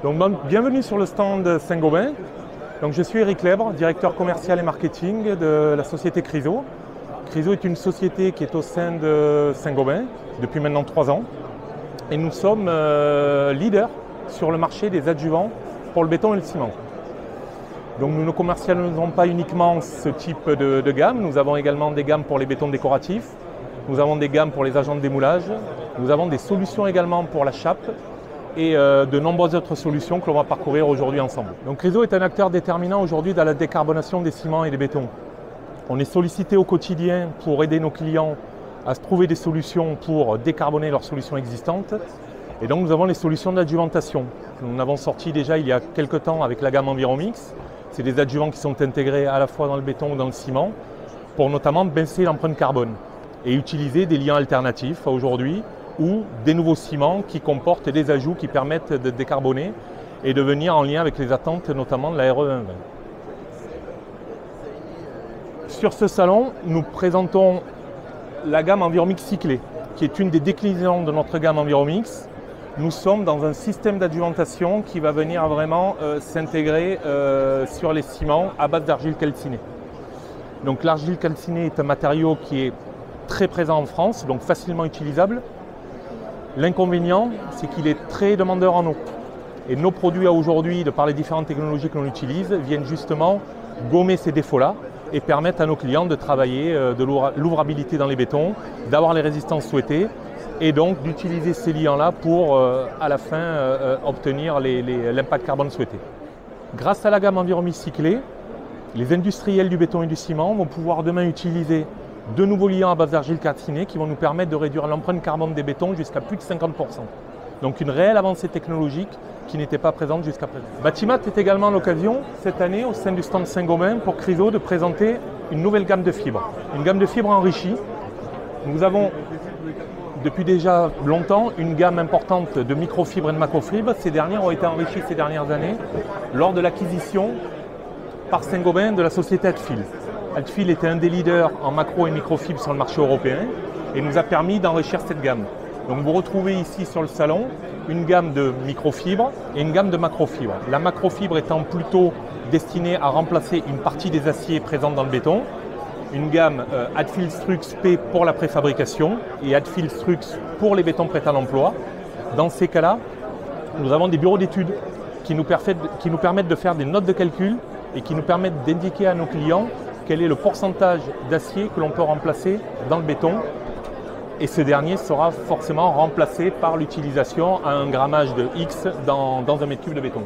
Donc, bienvenue sur le stand Saint-Gobain. Donc, je suis Eric Lèbre, directeur commercial et marketing de la société Chryso. Chryso est une société qui est au sein de Saint-Gobain depuis maintenant 3 ans. Et nous sommes leaders sur le marché des adjuvants pour le béton et le ciment. Donc, nous ne commercialisons pas uniquement ce type de gamme. Nous avons également des gammes pour les bétons décoratifs. Nous avons des gammes pour les agents de démoulage. Nous avons des solutions également pour la chape et de nombreuses autres solutions que l'on va parcourir aujourd'hui ensemble. Donc Chryso est un acteur déterminant aujourd'hui dans la décarbonation des ciments et des bétons. On est sollicité au quotidien pour aider nos clients à se trouver des solutions pour décarboner leurs solutions existantes. Et donc nous avons les solutions d'adjuvantation. Nous en avons sorti déjà il y a quelques temps avec la gamme EnviroMix. C'est des adjuvants qui sont intégrés à la fois dans le béton ou dans le ciment pour notamment baisser l'empreinte carbone et utiliser des liants alternatifs aujourd'hui ou des nouveaux ciments qui comportent des ajouts qui permettent de décarboner et de venir en lien avec les attentes notamment de la RE 2020. Sur ce salon, nous présentons la gamme EnviroMix cyclée, qui est une des déclinaisons de notre gamme EnviroMix. Nous sommes dans un système d'adjuvantation qui va venir vraiment s'intégrer sur les ciments à base d'argile calcinée. Donc l'argile calcinée est un matériau qui est très présent en France, donc facilement utilisable. L'inconvénient, c'est qu'il est très demandeur en eau. Et nos produits aujourd'hui, de par les différentes technologies que l'on utilise, viennent justement gommer ces défauts-là et permettre à nos clients de travailler de l'ouvrabilité dans les bétons, d'avoir les résistances souhaitées et donc d'utiliser ces liants-là pour à la fin obtenir l'impact carbone souhaité. Grâce à la gamme EnviroMix cyclée, les industriels du béton et du ciment vont pouvoir demain utiliser de nouveaux liants à base d'argile calcinée qui vont nous permettre de réduire l'empreinte carbone des bétons jusqu'à plus de 50%. Donc une réelle avancée technologique qui n'était pas présente jusqu'à présent. Batimat est également l'occasion cette année au sein du stand Saint-Gobain pour Chryso de présenter une nouvelle gamme de fibres. Une gamme de fibres enrichie. Nous avons depuis déjà longtemps une gamme importante de microfibres et de macrofibres. Ces dernières ont été enrichies ces dernières années lors de l'acquisition par Saint-Gobain de la société Adfil. Adfil était un des leaders en macro et microfibres sur le marché européen et nous a permis d'enrichir cette gamme. Donc vous retrouvez ici sur le salon une gamme de microfibres et une gamme de macrofibres. La macrofibre étant plutôt destinée à remplacer une partie des aciers présents dans le béton. Une gamme Adfil Strux P pour la préfabrication et Adfil Strux pour les bétons prêts à l'emploi. Dans ces cas-là, nous avons des bureaux d'études qui nous permettent de faire des notes de calcul et qui nous permettent d'indiquer à nos clients quel est le pourcentage d'acier que l'on peut remplacer dans le béton. Et ce dernier sera forcément remplacé par l'utilisation à un grammage de X dans un mètre cube de béton.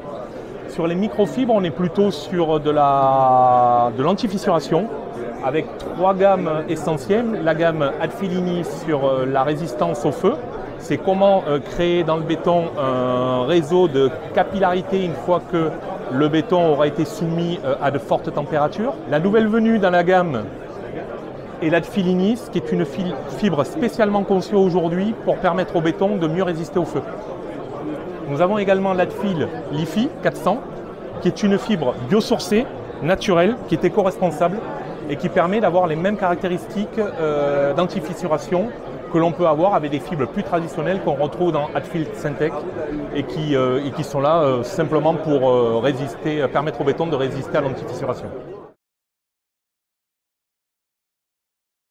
Sur les microfibres, on est plutôt sur de l'antifissuration avec 3 gammes essentielles. La gamme Adfilini sur la résistance au feu. C'est comment créer dans le béton un réseau de capillarité une fois que le béton aura été soumis à de fortes températures. La nouvelle venue dans la gamme est l'Adfilinis, qui est une fibre spécialement conçue aujourd'hui pour permettre au béton de mieux résister au feu. Nous avons également l'Adfil Lifi 400, qui est une fibre biosourcée, naturelle, qui est éco-responsable et qui permet d'avoir les mêmes caractéristiques d'antifissuration que l'on peut avoir avec des fibres plus traditionnelles qu'on retrouve dans Adfil Syntec et qui sont là simplement pour permettre au béton de résister à l'antifissuration.